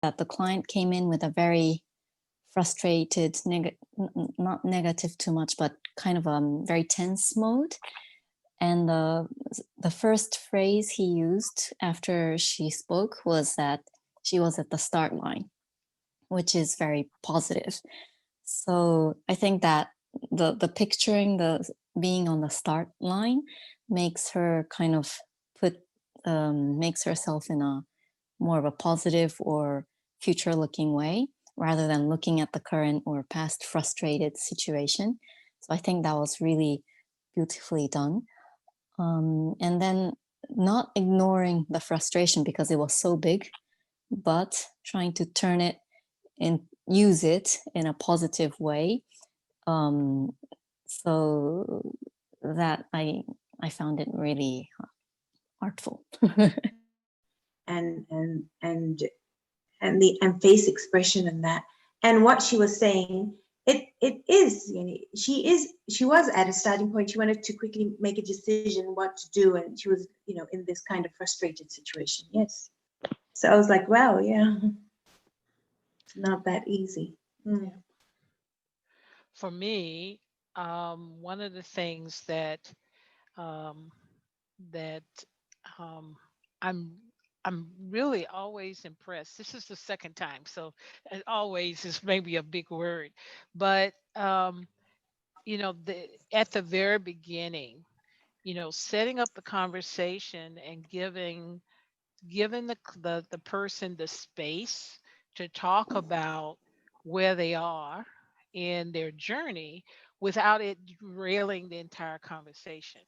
that the client came in with a very frustrated, not negative too much, but kind of a very tense mode. And the first phrase he used after she spoke was that she was at the start line, which is very positive. So I think that the picturing the being on the start line makes her kind of makes herself in a more of a positive or future looking way rather than looking at the current or past frustrated situation. So I think that was really beautifully done. And then not ignoring the frustration because it was so big, but trying to turn it and use it in a positive way. So that I found it really artful. and the face expression and that, and what she was saying, it is, you know, she was at a starting point. She wanted to quickly make a decision what to do, and she was, you know, in this kind of frustrated situation. Yes. So I was like, wow, yeah, it's not that easy. Yeah. For me, one of the things um, that um, I'm I'm really always impressed. This is the second time, so always is maybe a big word, but at the very beginning, setting up the conversation and giving the person the space to talk about where they are in their journey without it derailing the entire conversation.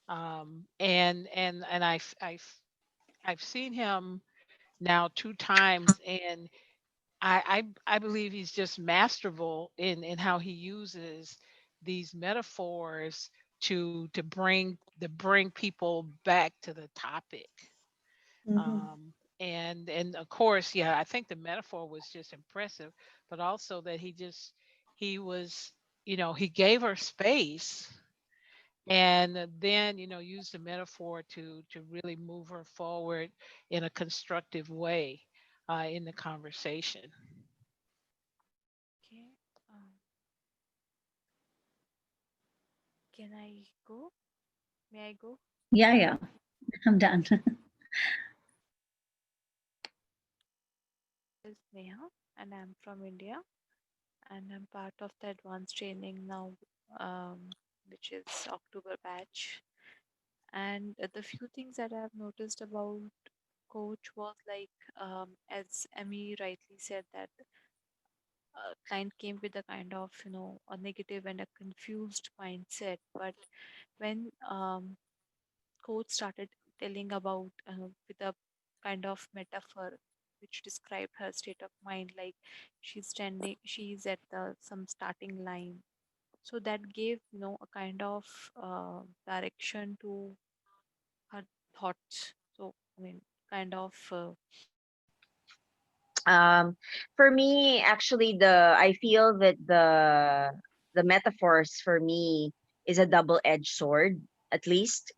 And I've seen him now two times, and I believe he's just masterful in how he uses these metaphors to bring people back to the topic. Mm-hmm. And of course, yeah, I think the metaphor was just impressive, but also that he was, he gave her space, and then used the metaphor to really move her forward in a constructive way in the conversation. Okay. Can I go? May I go? Yeah, yeah, I'm done. This is Neha, and I'm from India, and I'm part of the advanced training now, which is October batch. And the few things that I've noticed about coach was like, as Emmy rightly said, that client came with a kind of, a negative and a confused mindset. But when coach started telling about with a kind of metaphor which described her state of mind, like she's at the some starting line. So that gave, a kind of direction to her thoughts. So I mean, kind of Um, for me, actually, I feel that the metaphors for me is a double-edged sword, at least,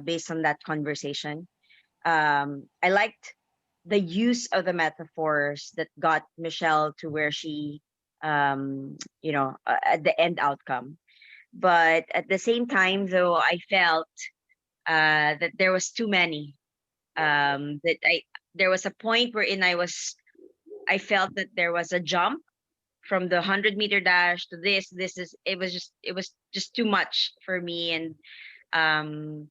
based on that conversation. I liked the use of the metaphors that got Michelle to where she, at the end outcome. But at the same time, though, I felt that there was too many. That there was a point wherein I felt that there was a jump from the 100-meter dash to this. It was just too much for me, and um,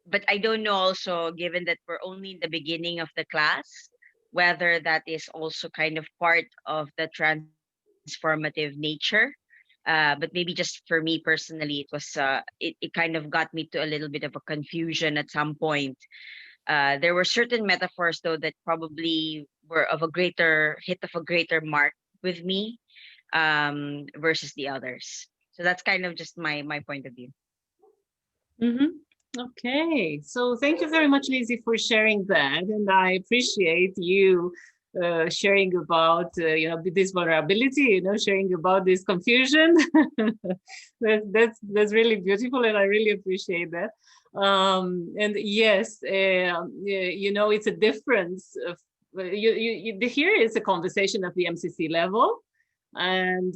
but I don't know also, given that we're only in the beginning of the class, whether that is also kind of part of the transformative nature. But maybe just for me personally, it kind of got me to a little bit of a confusion at some point. There were certain metaphors though that probably were of a greater hit of a greater mark with me, versus the others. So that's kind of just my point of view. Okay, so thank you very much, Lizzie, for sharing that, and I appreciate you sharing about this vulnerability, sharing about this confusion. That's really beautiful, and I really appreciate that. And yes, it's a difference here is a conversation at the MCC level, and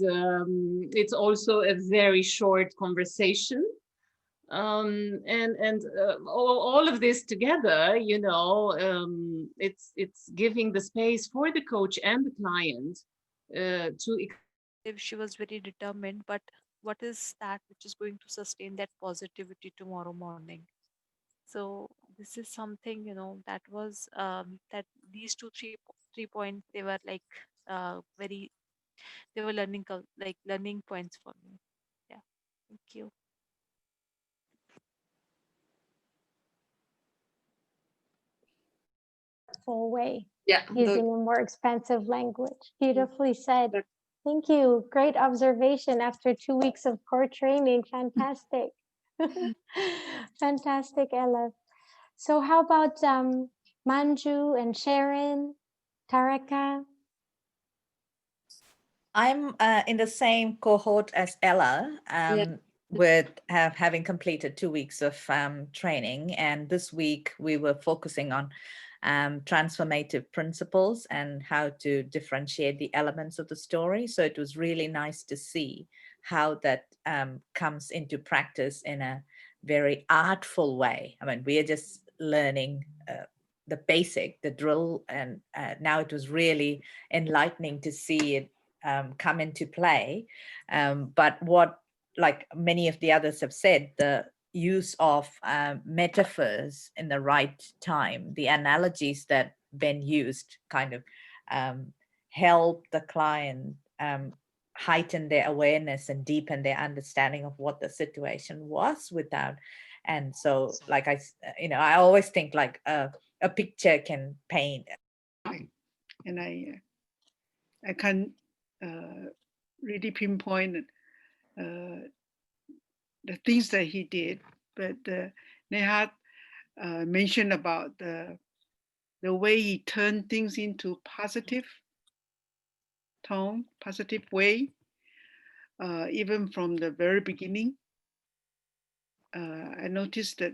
it's also a very short conversation. All of this together, it's giving the space for the coach and the client to. If she was very determined, but what is that which is going to sustain that positivity tomorrow morning? So this is something, that was that these three points, they were like very, they were like learning points for me. Yeah, thank you. Full way. Yeah, using a more expensive language. Beautifully said. Thank you. Great observation after 2 weeks of core training. Fantastic. Fantastic, Ella. So how about Manju and Sharon, Taraka? I'm in the same cohort as Ella, with having completed 2 weeks of training. And this week we were focusing on transformative principles and how to differentiate the elements of the story. So it was really nice to see how that comes into practice in a very artful way. I mean, we are just learning the basic, the drill, and now it was really enlightening to see it come into play. But what, like many of the others have said, the use of metaphors in the right time, the analogies that Ben used kind of help the client heighten their awareness and deepen their understanding of what the situation was without. And so, like I always think like a picture can paint. And I can't really pinpoint the things that he did, but Nehat mentioned about the way he turned things into positive tone, positive way, even from the very beginning. I noticed that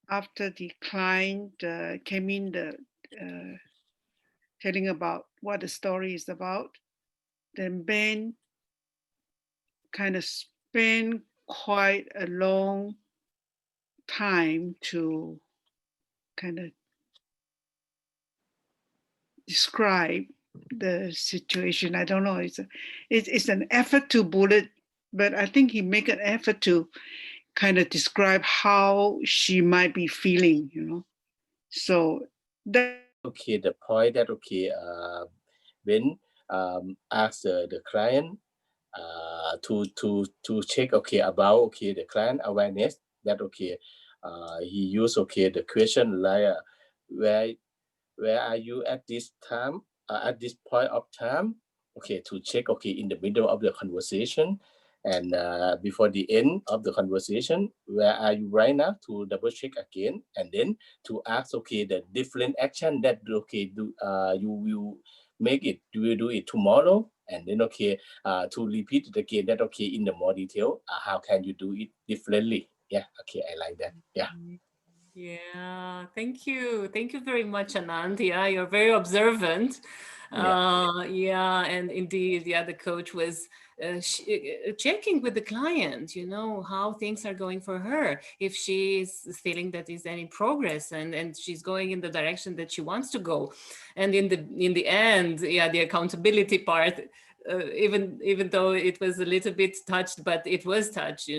after the client came in, telling about what the story is about, then Ben kind of spent quite a long time to kind of describe the situation. I don't know. It's an effort to bullet, but I think he make an effort to kind of describe how she might be feeling. So that. Okay, the point that when ask the client to check about the client awareness, that he use the question like where are you at this time, at this point of time, to check in the middle of the conversation, and before the end of the conversation, where are you right now, to double check again, and then to ask the different action that do you will make it, you will do it tomorrow, and then to repeat it again, that in the more detail, how can you do it differently. I like that. Yeah, thank you very much, Anand. Yeah, you're very observant. And indeed, the coach was checking with the client, how things are going for her, if she's feeling that is any progress, and she's going in the direction that she wants to go. And in the end, the accountability part, even though it was a little bit touched, but it was touched,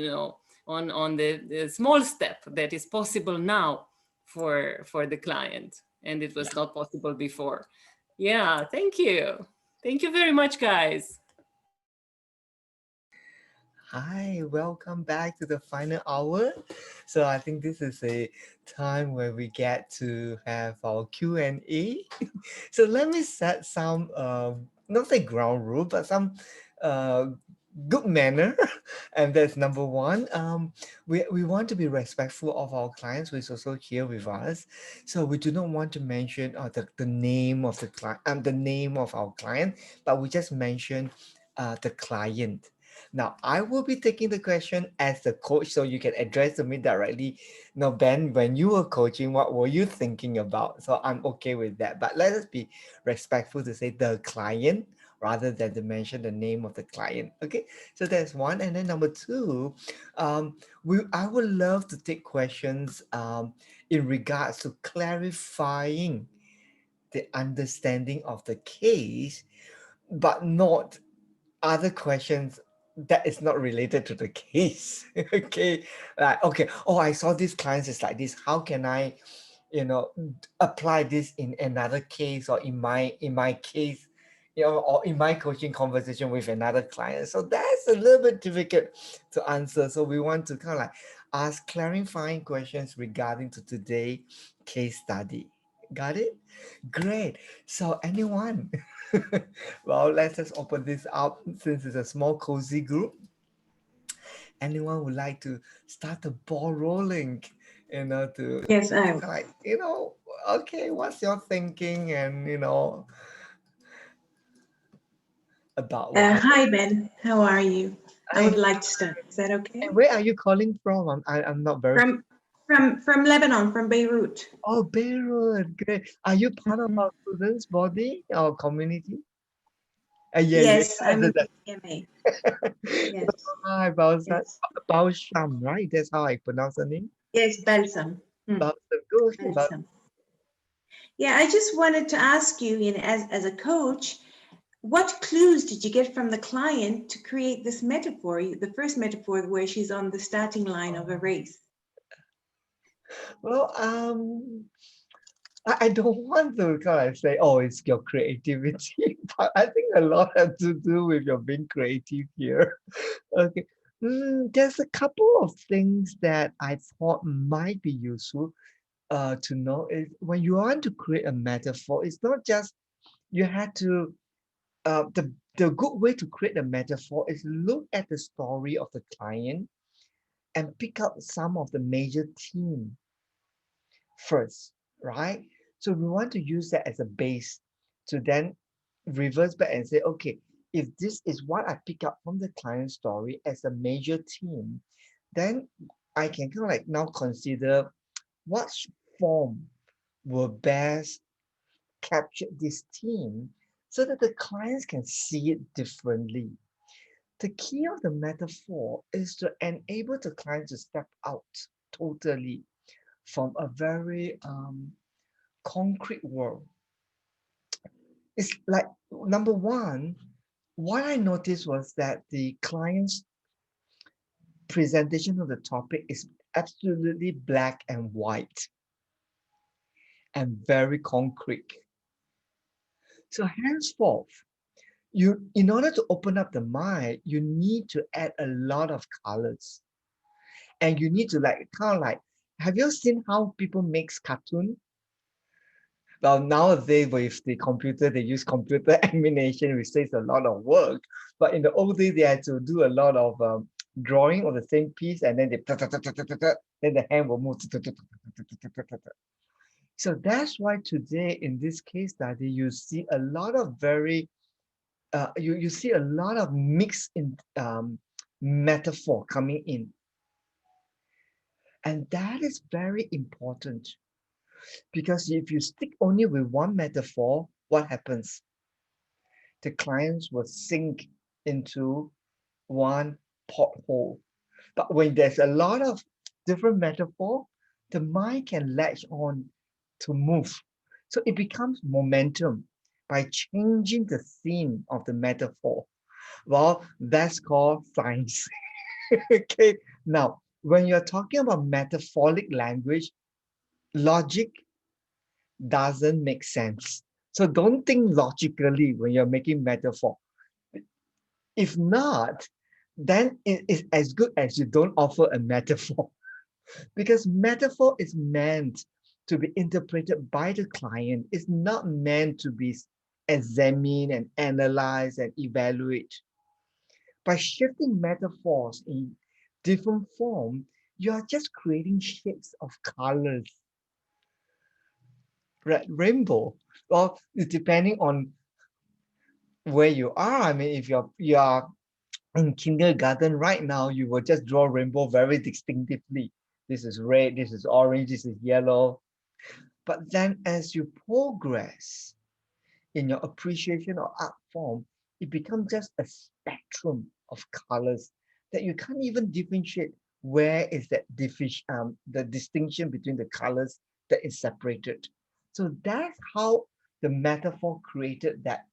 on the small step that is possible now for the client, and it was not possible before. Thank you very much, guys. Hi, welcome back to the final hour. So I think this is a time where we get to have our Q&A. So let me set some, not say ground rule, but some good manner. And that's number one. We want to be respectful of our clients who is also here with us. So we do not want to mention the name of the client, the name of our client, but we just mention the client. Now, I will be taking the question as the coach, so you can address to me directly. Now, Ben, when you were coaching, what were you thinking about? So I'm okay with that. But let us be respectful to say the client rather than to mention the name of the client. Okay, so that's one. And then number two, I would love to take questions in regards to clarifying the understanding of the case, but not other questions that is not related to the case. Okay, like, okay, oh, I saw these clients is like this, how can I, apply this in another case, or in my case, or in my coaching conversation with another client. So that's a little bit difficult to answer, so we want to kind of like ask clarifying questions regarding to today case study. Got it? Great. So anyone? Well, let's just open this up since it's a small, cozy group. Anyone would like to start the ball rolling, to Yes, I will. like, okay, what's your thinking and, about what happened? Hi, Ben. How are you? I Hi, would like to start. Is that okay? and where are you calling from? I'm not very. From Lebanon, from Beirut. Oh, Beirut, great. Are you part of Mhm. our students' body or community? Yeah, Yes, yeah. I'm in the PMA. Yes, Hi, yes, Balsham, right? That's how I pronounce the name. yes, Balsam. Balsham, go ahead. Balsam. Yeah, I just wanted to ask you, as a coach, what clues did you get from the client to create this metaphor, the first metaphor where she's on the starting line of a race? Well, I don't want to kind of say, oh, it's your creativity, but I think a lot has to do with your being creative here. Okay. There's a couple of things that I thought might be useful to know is when you want to create a metaphor, it's not just you had to the good way to create a metaphor is look at the story of the client and pick up some of the major themes first, right? So we want to use that as a base to then reverse back and say, okay, if this is what I pick up from the client story as a major theme, then I can kind of like now consider what form will best capture this theme so that the clients can see it differently. The key of the metaphor is to enable the client to step out totally from a very concrete world. It's like number one, what I noticed was that the client's presentation of the topic is absolutely black and white and very concrete. So henceforth, in order to open up the mind, you need to add a lot of colors. And you need to like kind of like, have you seen how people makes cartoon? Well, nowadays with the computer, they use computer animation, which saves a lot of work. But in the old days, they had to do a lot of drawing of the same piece, and then then the hand will move. So that's why today in this case study, you see a lot of very you see a lot of mixed in metaphor coming in, and that is very important. Because if you stick only with one metaphor, what happens? The clients will sink into one pothole. But when there's a lot of different metaphor, the mind can latch on to move. So it becomes momentum by changing the theme of the metaphor. Well, that's called science. Okay. Now, when you're talking about metaphoric language, logic doesn't make sense. So don't think logically when you're making metaphor. If not, then it is as good as you don't offer a metaphor because metaphor is meant to be interpreted by the client. It's not meant to be examined and analyzed and evaluate. By shifting metaphors in different form, you are just creating shapes of colors. Red rainbow. Well, depending on where you are. I mean, if you are in kindergarten right now, you will just draw rainbow very distinctively. This is red, this is orange, this is yellow. But then as you progress in your appreciation of art form, it becomes just a spectrum of colors that you can't even differentiate where is that the distinction between the colors that is separated. So that's how the metaphor created that,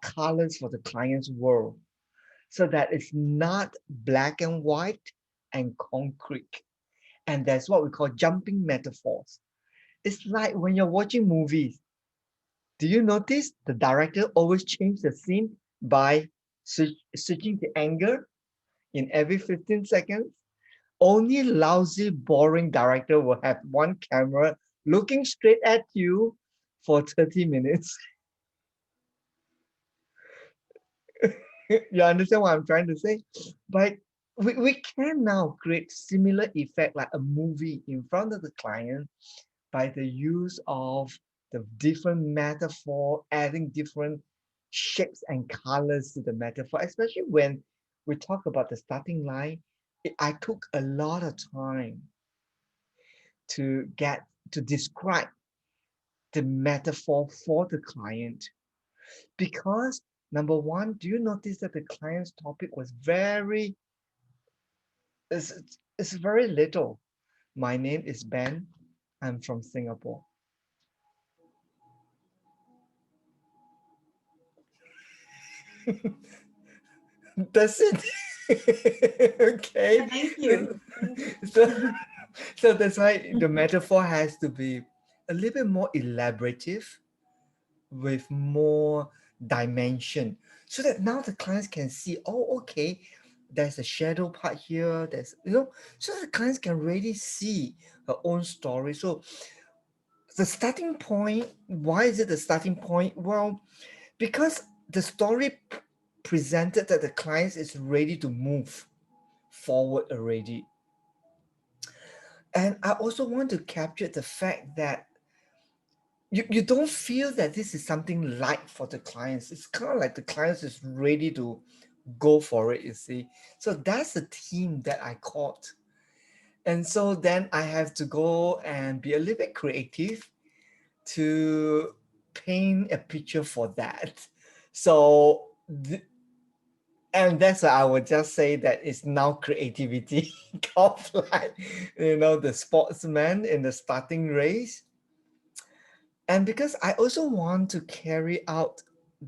colors for the client's world, so that it's not black and white and concrete. And that's what we call jumping metaphors. It's like when you're watching movies, do you notice the director always change the scene by switching the angle in every 15 seconds? Only lousy, boring director will have one camera looking straight at you for 30 minutes. You understand what I'm trying to say? But we can now create similar effect like a movie in front of the client by the use of the different metaphor, adding different shapes and colors to the metaphor, especially when we talk about the starting line. I took a lot of time to describe the metaphor for the client, because number one, do you notice that the client's topic was it's, it's very little. My name is Ben. I'm from Singapore. That's it. Okay. Thank you. So that's why the metaphor has to be a little bit more elaborative with more dimension, so that now the clients can see, oh, okay, there's a shadow part here. So the clients can really see her own story. So the starting point, why is it the starting point? Well, because the story presented that the client is ready to move forward already. And I also want to capture the fact that you don't feel that this is something light for the clients. It's kind of like the clients is ready to go for it, you see. So that's the theme that I caught. And so then I have to go and be a little bit creative to paint a picture for that. So, and that's why I would just say that it's now creativity of like, the sportsman in the starting race. And because I also want to carry out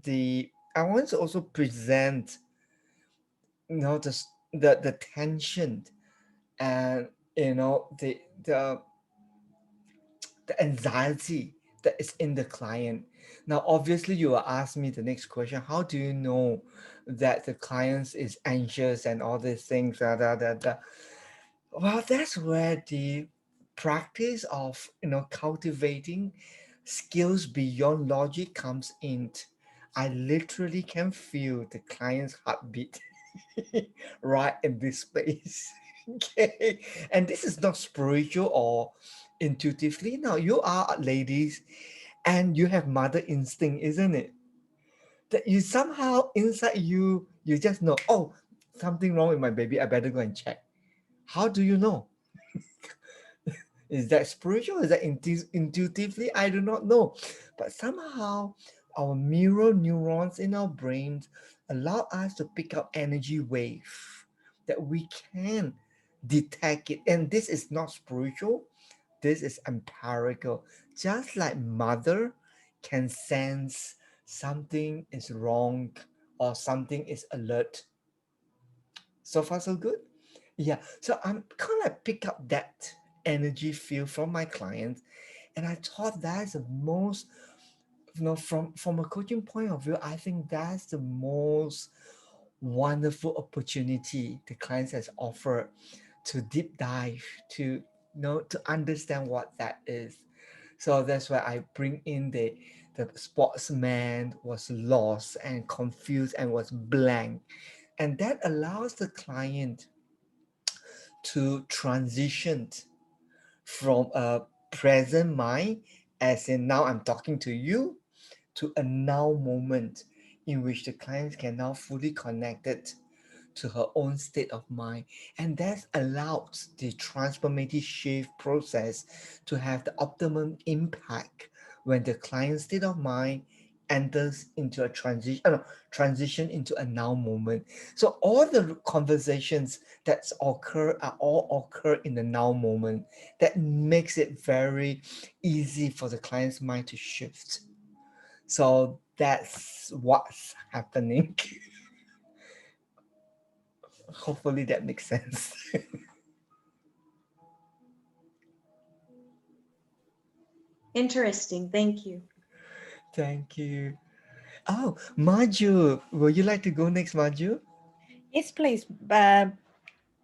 I want to also present, the tension and, the anxiety that is in the client. Now, obviously, you will ask me the next question: how do you know that the client is anxious and all these things? Well, that's where the practice of cultivating skills beyond logic comes in. I literally can feel the client's heartbeat right in this space. Okay, and this is not spiritual or intuitively. Now, you are ladies and you have mother instinct, isn't it? That you somehow inside you just know, oh, something wrong with my baby, I better go and check. How do you know? Is that spiritual? Is that intuitively? I do not know. But somehow our mirror neurons in our brains allow us to pick up energy wave that we can detect it. And this is not spiritual. This is empirical. Just like mother can sense something is wrong or something is alert. So far, so good. Yeah. So I'm kind of like pick up that energy field from my clients. And I thought that's the most, from a coaching point of view, I think that's the most wonderful opportunity the clients has offered to deep dive, to understand what that is. So that's why I bring in the sportsman was lost and confused and was blank. And that allows the client to transition from a present mind, as in now I'm talking to you, to a now moment. in which the clients can now fully connect it to her own state of mind. And that allows the transformative shift process to have the optimum impact when the client's state of mind enters into a transition into a now moment. So all the conversations that occur in the now moment. That makes it very easy for the client's mind to shift. So that's what's happening. Hopefully that makes sense. Interesting. Thank you. Thank you. Oh, Maju, would you like to go next, Maju? Yes, please.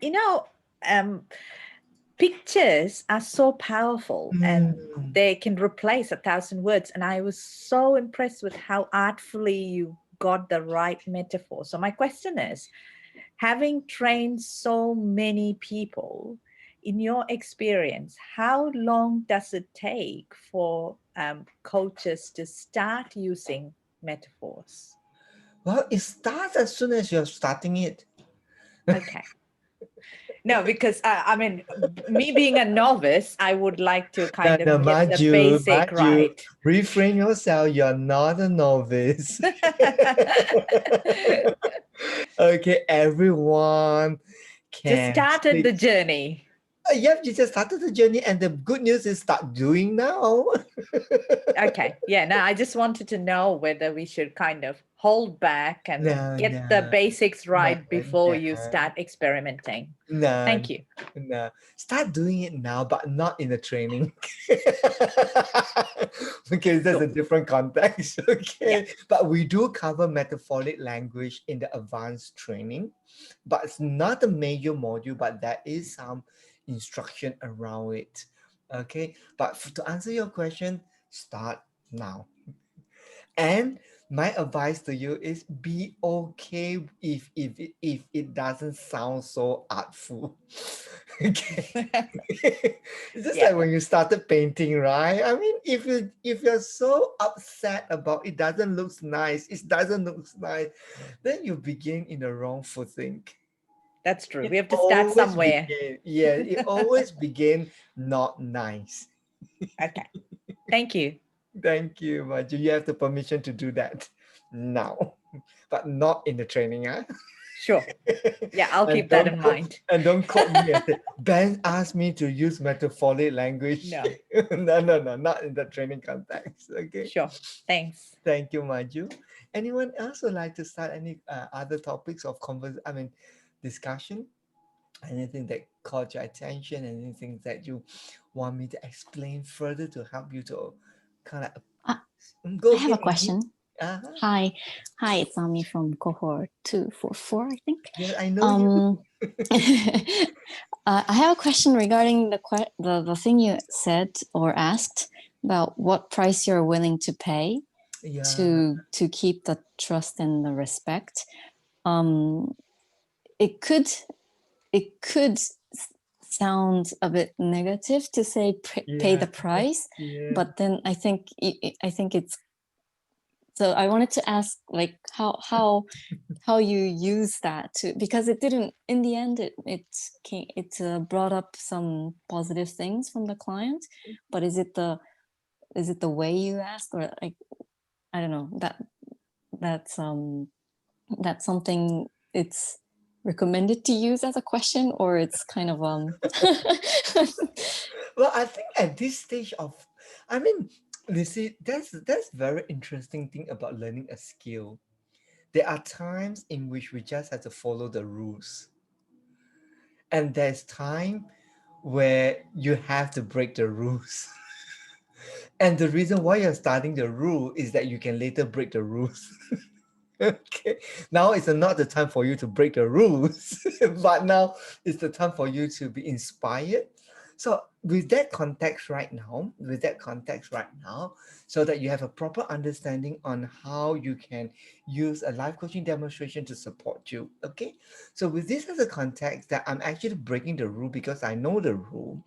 You know, um, pictures are so powerful and they can replace 1,000 words. And I was so impressed with how artfully you got the right metaphor. So my question is, having trained so many people, in your experience, how long does it take for coaches to start using metaphors? Well, it starts as soon as you're starting it. Okay. No, because I mean, me being a novice, I would like to kind of get the basic right. Refrain yourself. You're not a novice. Okay, everyone Just can started the journey. Yep, you just started the journey, and the good news is start doing now. Okay. Yeah. No, I just wanted to know whether we should kind of hold back and get the basics right before you start experimenting. No, Thank you. no. Start doing it now, but not in the training. Okay, that's a different context. Okay, but we do cover metaphoric language in the advanced training, but it's not a major module, but there is some instruction around it. Okay, but to answer your question, start now. And my advice to you is be okay if it doesn't sound so artful. Okay. It's just like when you started painting, right? I mean, if you're so upset about it doesn't look nice, then you begin in the wrong footing. That's true. We have to start somewhere. It always begin not nice. Okay. Thank you. Thank you, Maju. You have the permission to do that now, but not in the training, huh? Sure. Yeah, I'll keep that in mind. And don't quote me and say, Ben asked me to use metaphoric language. No. No, not in the training context. Okay. Sure. Thanks. Thank you, Maju. Anyone else would like to start any other topics of discussion? Anything that caught your attention? Anything that you want me to explain further to help you to kind of I have a question. Hi, it's Ami from cohort 244, I think. Yeah, I know you. I have a question regarding the thing you said or asked about what price you're willing to pay to keep the trust and the respect. It could sound a bit negative to say pay the price, but then I think it's. So I wanted to ask, like, how you use that because it didn't in the end it brought up some positive things from the client, but is it the way you ask, or like, I don't know, that's something it's recommended to use as a question, or it's kind of Well, I think at this stage of, I mean, you see, that's very interesting thing about learning a skill. There are times in which we just have to follow the rules, and there's time where you have to break the rules. And the reason why you're starting the rule is that you can later break the rules. Okay, now it's not the time for you to break the rules, but now it's the time for you to be inspired. So with that context right now, so that you have a proper understanding on how you can use a life coaching demonstration to support you. Okay, so with this as a context that I'm actually breaking the rule because I know the rule.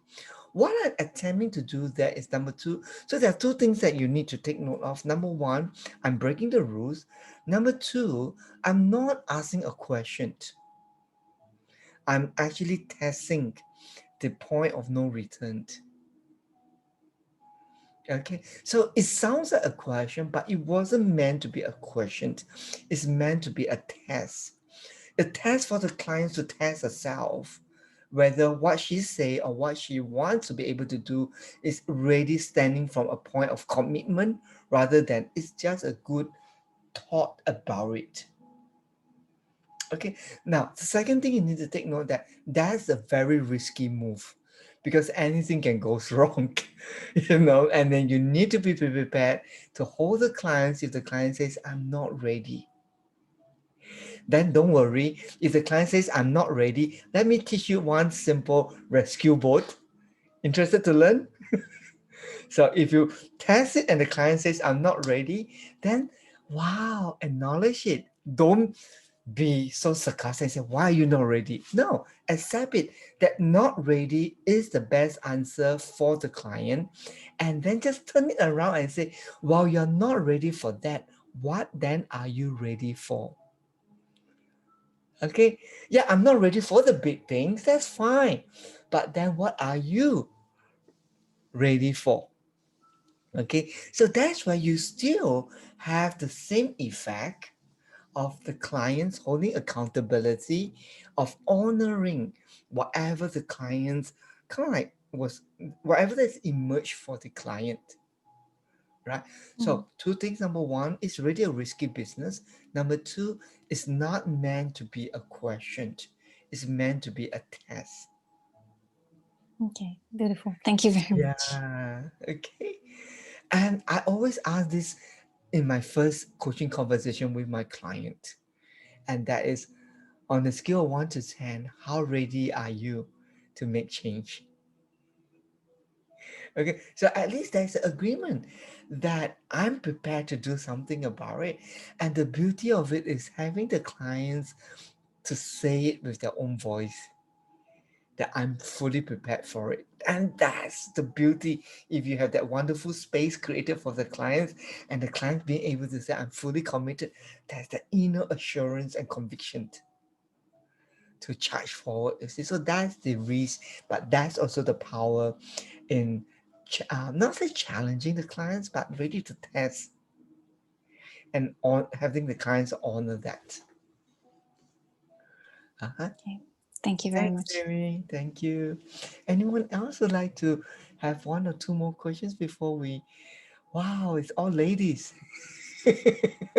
what I'm attempting to do there is number two. So there are two things that you need to take note of. Number one, I'm breaking the rules. Number two, I'm not asking a question. I'm actually testing the point of no return. Okay, so it sounds like a question, but it wasn't meant to be a question. It's meant to be a test. A test for the client to test herself whether what she say or what she wants to be able to do is really standing from a point of commitment rather than it's just a good thought about it. Okay, now the second thing you need to take note that that's a very risky move because anything can go wrong, and then you need to be prepared to hold the clients if the client says, I'm not ready. Then don't worry. If the client says, I'm not ready, let me teach you one simple rescue boat. Interested to learn? So if you test it and the client says, I'm not ready, then wow, acknowledge it. Don't be so sarcastic and say, why are you not ready? No, accept it. That not ready is the best answer for the client. And then just turn it around and say, well, you're not ready for that. What then are you ready for? Okay, yeah, I'm not ready for the big things. That's fine. But then what are you ready for? Okay, so that's why you still have the same effect of the clients holding accountability, of honoring whatever the clients kind of like was, whatever that's emerged for the client. Right. So two things. Number one, it's really a risky business. Number two, it's not meant to be a question. It's meant to be a test. Okay, beautiful. Thank you very much. Yeah. Okay. And I always ask this in my first coaching conversation with my client. And that is on a scale of 1 to 10, how ready are you to make change? Okay, so at least there's an agreement that I'm prepared to do something about it. And the beauty of it is having the clients to say it with their own voice that I'm fully prepared for it. And that's the beauty if you have that wonderful space created for the clients and the clients being able to say, I'm fully committed. That's the inner assurance and conviction to charge forward. You see, so that's the risk, but that's also the power in not say challenging the clients, but ready to test and on having the clients honor that. Okay, thank you very Thanks, much. Amy. Thank you. Anyone else would like to have one or two more questions before we? Wow, it's all ladies. The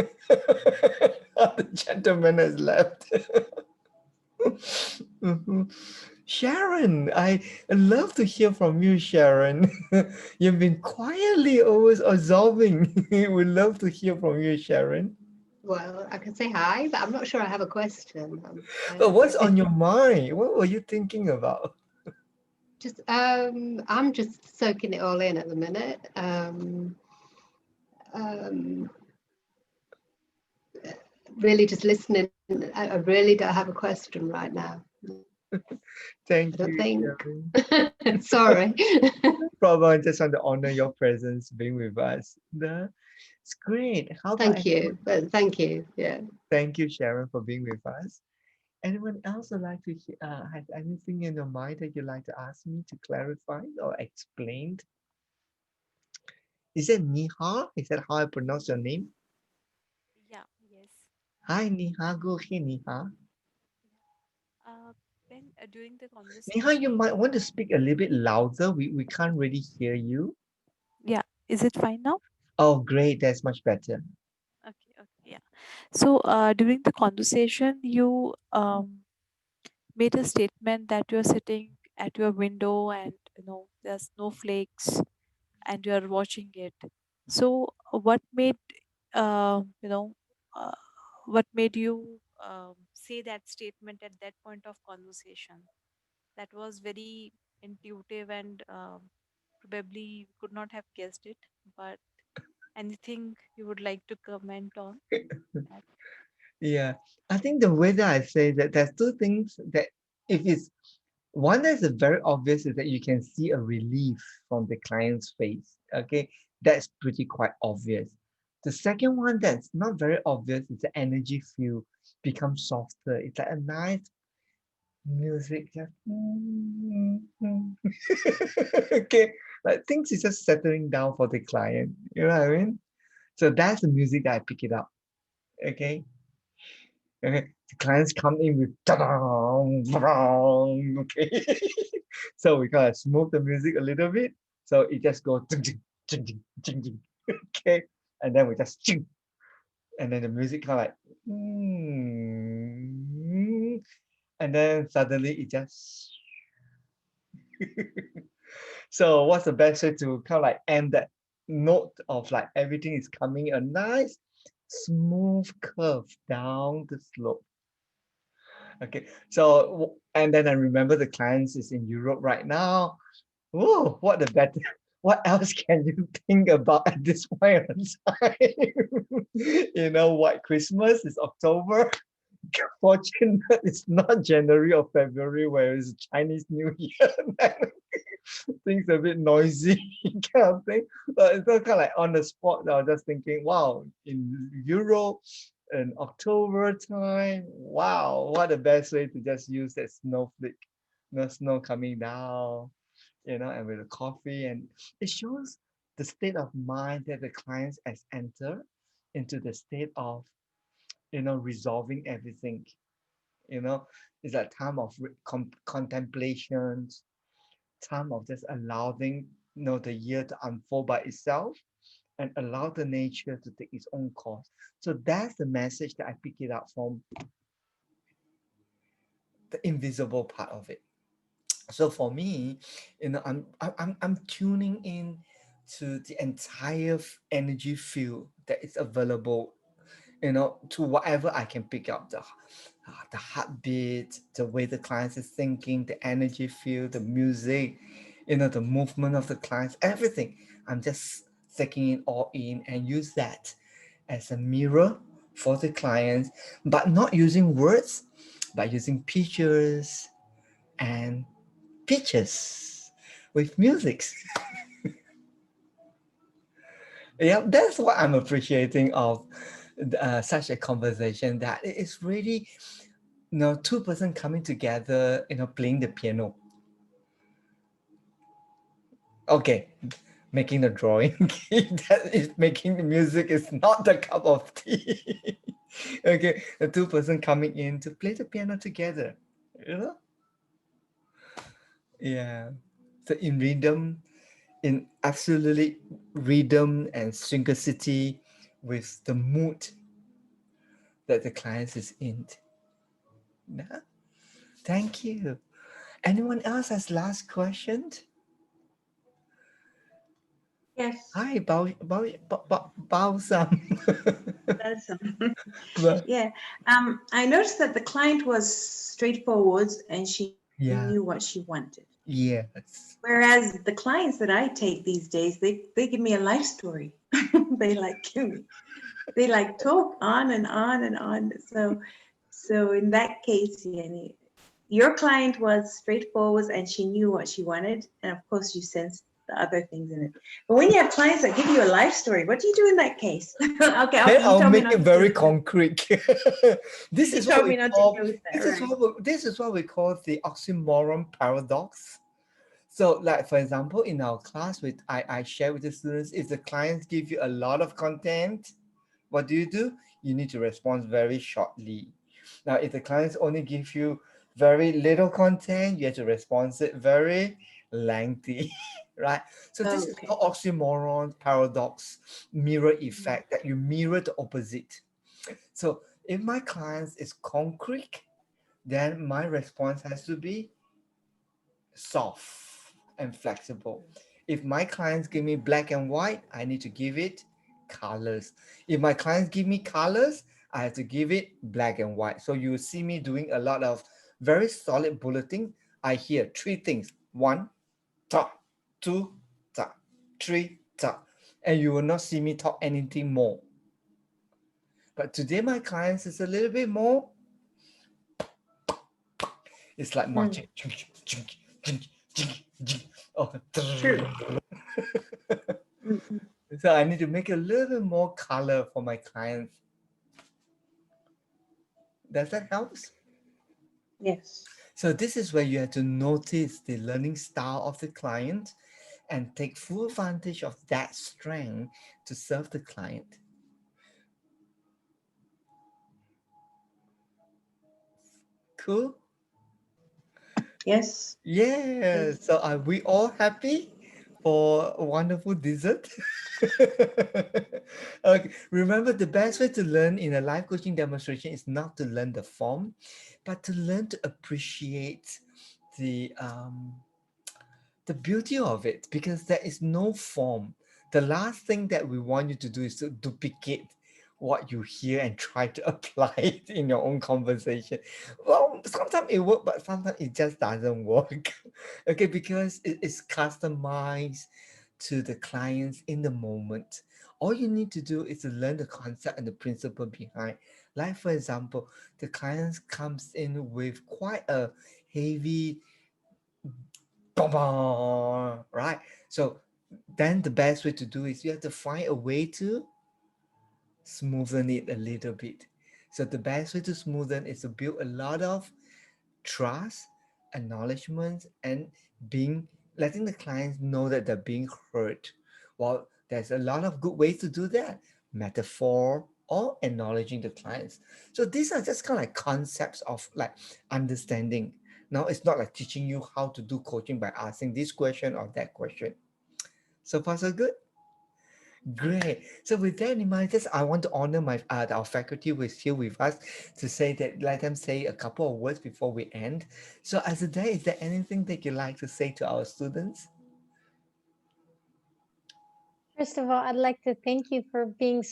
gentleman has left. Mhm. Sharon, I love to hear from you, Sharon. You've been quietly always absorbing. We'd love to hear from you, Sharon. Well, I can say hi, but I'm not sure I have a question. But what's on your mind? What were you thinking about? I'm just soaking it all in at the minute. Really just listening. I really don't have a question right now. Thank I don't you, think. Sharon. Sorry. No problem. I just want to honor your presence being with us. It's great. How about Thank you. Thank you. Yeah. Thank you, Sharon, for being with us. Anyone else would like to have anything in your mind that you'd like to ask me to clarify or explain? Is it Niha? Is that how I pronounce your name? Yeah, yes. Hi, Niha. Go ahead, Niha. When during the Niha, you conversation, might want to speak a little bit louder. We can't really hear you. yeah, is it fine now? Oh, great. That's much better. Okay, okay, yeah. So during the conversation, you made a statement that you're sitting at your window and there's snowflakes and you're watching it. So what made you know what made you say that statement at that point of conversation? That was very intuitive and probably could not have guessed it. But anything you would like to comment on that? Yeah, I think the way that I say that there's two things that if it's One that's very obvious is that you can see a relief from the client's face. Okay, that's pretty quite obvious. The second one that's not very obvious is the energy feel becomes softer. It's like a nice music, just okay, like things is just settling down for the client. You know what I mean? So that's the music that I pick it up. Okay. Okay. The clients come in with ta-dang, ta-dang, okay. So we kind of smooth the music a little bit. So it just goes ding, ding, ding, ding, ding, ding. Okay. And then we just ching. And then the music kind of like and then suddenly it just so what's the best way to kind of like end that note of like everything is coming a nice smooth curve down the slope. Okay, so and then I remember the clients is in Europe right now. Oh, what the better, what else can you think about at this point in time? You know, White Christmas is October. Fortunate it's not January or February where it's Chinese New Year. Things a bit noisy kind of thing. But it's not kind of like on the spot. I was just thinking, wow, in Europe in October time, wow, what the best way to just use that snowflake, no snow coming down, you know, and with the coffee, and it shows the state of mind that the clients has entered into the state of, you know, resolving everything. You know, it's a time of contemplation, time of just allowing, you know, the year to unfold by itself and allow the nature to take its own course. So that's the message that I pick it up from the invisible part of it. So for me, you know, I'm tuning in to the entire energy field that is available, you know, to whatever I can pick up, the heartbeat, the way the client is thinking, the energy field, the music, you know, the movement of the clients, everything. I'm just taking it all in and use that as a mirror for the clients, but not using words, but using pictures and pitches with music. Yeah, that's what I'm appreciating of such a conversation, that it is really, you know, two person coming together, you know, playing the piano. Okay, making the drawing that is making the music is not the cup of tea. Okay, the two person coming in to play the piano together, you know. Yeah, so in rhythm, in absolutely rhythm and synchronicity with the mood that the client is in. Yeah? Thank you. Anyone else has last question? Yes. Hi, Bao That's yeah. I noticed that the client was straightforward and she Yeah. knew what she wanted. Yes. Whereas the clients that I take these days, they give me a life story. They like talk on and on and on. So in that case, your client was straightforward and she knew what she wanted, and of course you sensed the other things in it. But when you have clients that give you a life story, what do you do in that case? Okay, you I'll told me make not it to very do that. concrete. This You is what told we me not to call do that, this is what we call the Oxymoron Paradox. So, like for example, in our class, I share with the students, if the clients give you a lot of content, what do? You need to respond very shortly. Now, if the clients only give you very little content, you have to respond it very lengthy, right? So this is Okay. called oxymoron paradox, mirror effect, that you mirror the opposite. So if my clients is concrete, then my response has to be soft and flexible. If my clients give me black and white, I need to give it colors. If my clients give me colors, I have to give it black and white. So you see me doing a lot of very solid bulleting. I hear three things. One, ta, two, ta, three, ta. And you will not see me talk anything more. But today my clients is a little bit more, it's like marching. Oh, True. Mhm. so I need to make a little more color for my clients. Does that help? Yes. So this is where you have to notice the learning style of the client and take full advantage of that strength to serve the client. Cool? Yes. Yeah. Yes. So are we all happy for a wonderful dessert? Okay. Remember, the best way to learn in a life coaching demonstration is not to learn the form, but to learn to appreciate the beauty of it, because there is no form. The last thing that we want you to do is to duplicate what you hear and try to apply it in your own conversation. Well, sometimes it works, but sometimes it just doesn't work. Okay, because it is customized to the clients in the moment. All you need to do is to learn the concept and the principle behind. Like for example, the clients comes in with quite a heavy right? So then the best way to do is you have to find a way to smoothen it a little bit. So the best way to smoothen is to build a lot of trust, acknowledgement, and being letting the clients know that they're being heard. Well, there's a lot of good ways to do that. Metaphor or acknowledging the clients. So these are just kind of like concepts of like understanding. Now it's not like teaching you how to do coaching by asking this question or that question. So far so good. Great. So with that in mind, just I want to honor my our faculty who is here with us to say that let them say a couple of words before we end. So as a day, is there anything that you'd like to say to our students? First of all, I'd like to thank you for being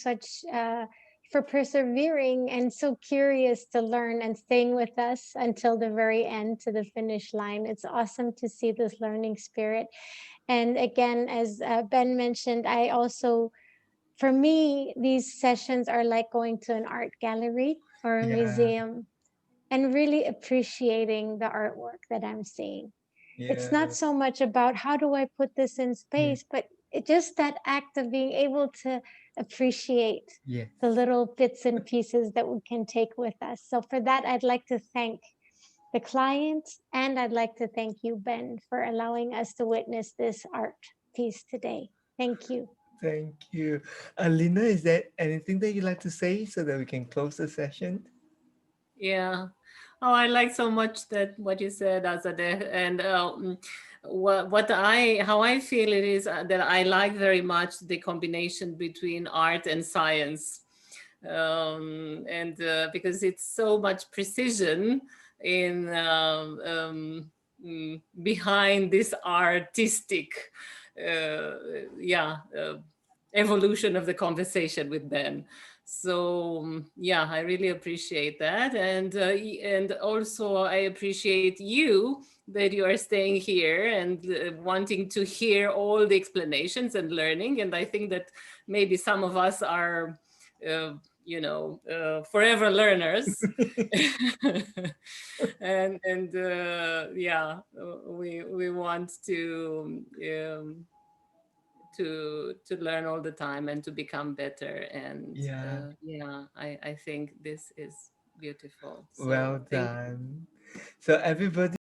for persevering and so curious to learn and staying with us until the very end to the finish line. It's awesome to see this learning spirit. And again, as Ben mentioned, for me, these sessions are like going to an art gallery or a Yeah, museum and really appreciating the artwork that I'm seeing. It's not yeah, so much about how do I put this in yeah, space, but just that act of being able to appreciate yeah. the little bits and pieces that we can take with us. So for that, I'd like to thank the client and I'd like to thank you, Ben, for allowing us to witness this art piece today. Thank you. Thank you. Alina, is there anything that you'd like to say so that we can close the session? Yeah. Oh, I like so much that what you said, Azadeh, and how I feel it is that I like very much the combination between art and science, and because it's so much precision in behind this artistic, yeah, evolution of the conversation with Ben. So yeah, I really appreciate that, and also I appreciate you that you are staying here and wanting to hear all the explanations and learning. And I think that maybe some of us are forever learners. And yeah, we want to learn all the time and to become better. And Yeah, yeah, I think this is beautiful. well So thank you. done. So everybody